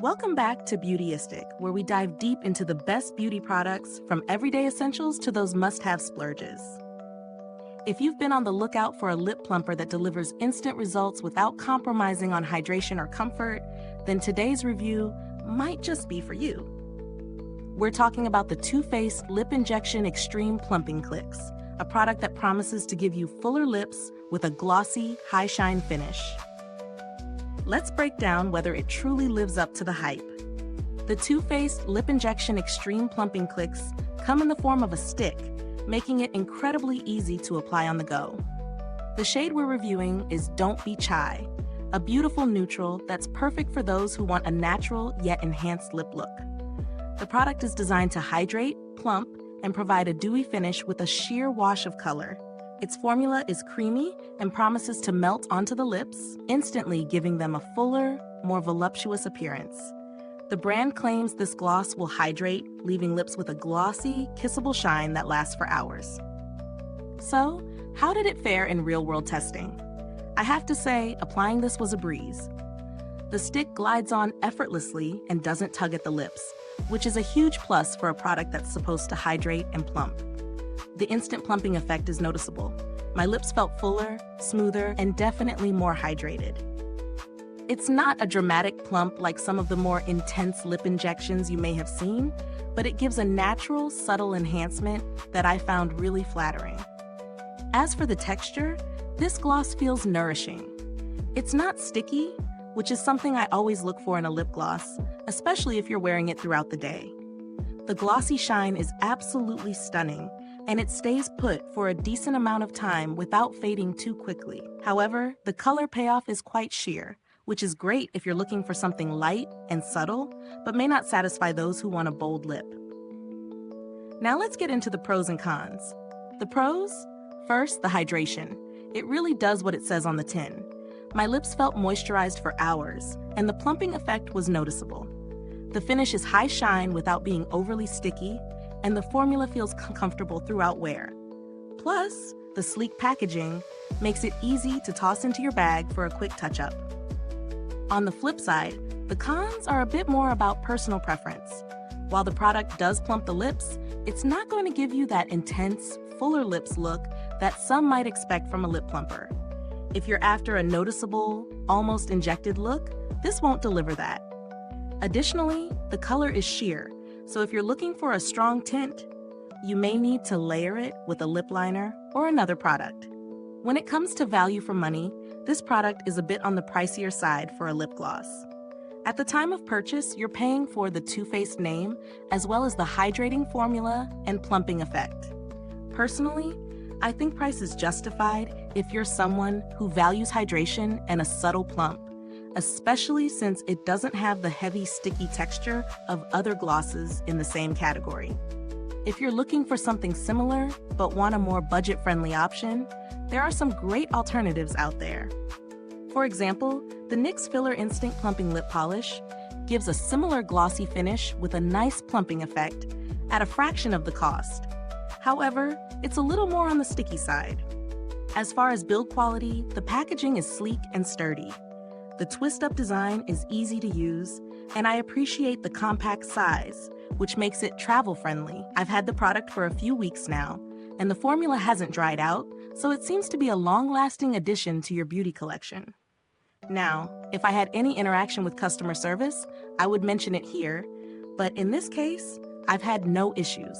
Welcome back to Beautyistic, where we dive deep into the best beauty products, from everyday essentials to those must-have splurges. If you've been on the lookout for a lip plumper that delivers instant results without compromising on hydration or comfort, then today's review might just be for you. We're talking about the Too Faced Lip Injection Extreme Plumping Clicks, a product that promises to give you fuller lips with a glossy, high-shine finish. Let's break down whether it truly lives up to the hype. The Too Faced Lip Injection Extreme Plumping Clicks come in the form of a stick, making it incredibly easy to apply on the go. The shade we're reviewing is Don't Be Chai, a beautiful neutral that's perfect for those who want a natural yet enhanced lip look. The product is designed to hydrate, plump, and provide a dewy finish with a sheer wash of color. Its formula is creamy and promises to melt onto the lips, instantly giving them a fuller, more voluptuous appearance. The brand claims this gloss will hydrate, leaving lips with a glossy, kissable shine that lasts for hours. So, how did it fare in real-world testing? I have to say, applying this was a breeze. The stick glides on effortlessly and doesn't tug at the lips, which is a huge plus for a product that's supposed to hydrate and plump. The instant plumping effect is noticeable. My lips felt fuller, smoother, and definitely more hydrated. It's not a dramatic plump like some of the more intense lip injections you may have seen, but it gives a natural, subtle enhancement that I found really flattering. As for the texture, this gloss feels nourishing. It's not sticky, which is something I always look for in a lip gloss, especially if you're wearing it throughout the day. The glossy shine is absolutely stunning, and it stays put for a decent amount of time without fading too quickly. However, the color payoff is quite sheer, which is great if you're looking for something light and subtle, but may not satisfy those who want a bold lip. Now let's get into the pros and cons. The pros? First, the hydration. It really does what it says on the tin. My lips felt moisturized for hours, and the plumping effect was noticeable. The finish is high shine without being overly sticky, and the formula feels comfortable throughout wear. Plus, the sleek packaging makes it easy to toss into your bag for a quick touch-up. On the flip side, the cons are a bit more about personal preference. While the product does plump the lips, it's not going to give you that intense, fuller lips look that some might expect from a lip plumper. If you're after a noticeable, almost injected look, this won't deliver that. Additionally, the color is sheer, so if you're looking for a strong tint, you may need to layer it with a lip liner or another product. When it comes to value for money, this product is a bit on the pricier side for a lip gloss. At the time of purchase, you're paying for the Too Faced name, as well as the hydrating formula and plumping effect. Personally, I think price is justified if you're someone who values hydration and a subtle plump, especially since it doesn't have the heavy, sticky texture of other glosses in the same category. If you're looking for something similar, but want a more budget-friendly option, there are some great alternatives out there. For example, the NYX Filler Instinct Plumping Lip Polish gives a similar glossy finish with a nice plumping effect at a fraction of the cost. However, it's a little more on the sticky side. As far as build quality, the packaging is sleek and sturdy. The twist-up design is easy to use, and I appreciate the compact size, which makes it travel-friendly. I've had the product for a few weeks now, and the formula hasn't dried out, so it seems to be a long-lasting addition to your beauty collection. Now, if I had any interaction with customer service, I would mention it here, but in this case, I've had no issues.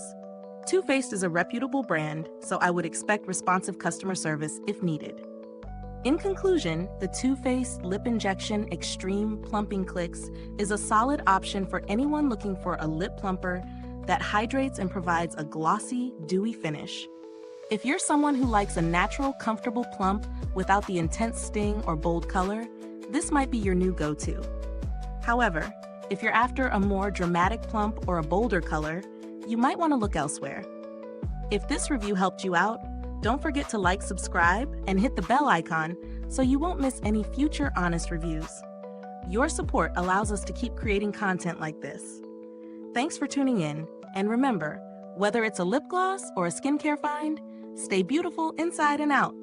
Too Faced is a reputable brand, so I would expect responsive customer service if needed. In conclusion, the Too Faced Lip Injection Extreme Plumping Clicks is a solid option for anyone looking for a lip plumper that hydrates and provides a glossy, dewy finish. If you're someone who likes a natural, comfortable plump without the intense sting or bold color, this might be your new go-to. However, if you're after a more dramatic plump or a bolder color, you might want to look elsewhere. If this review helped you out, don't forget to like, subscribe, and hit the bell icon so you won't miss any future honest reviews. Your support allows us to keep creating content like this. Thanks for tuning in, and remember, whether it's a lip gloss or a skincare find, stay beautiful inside and out.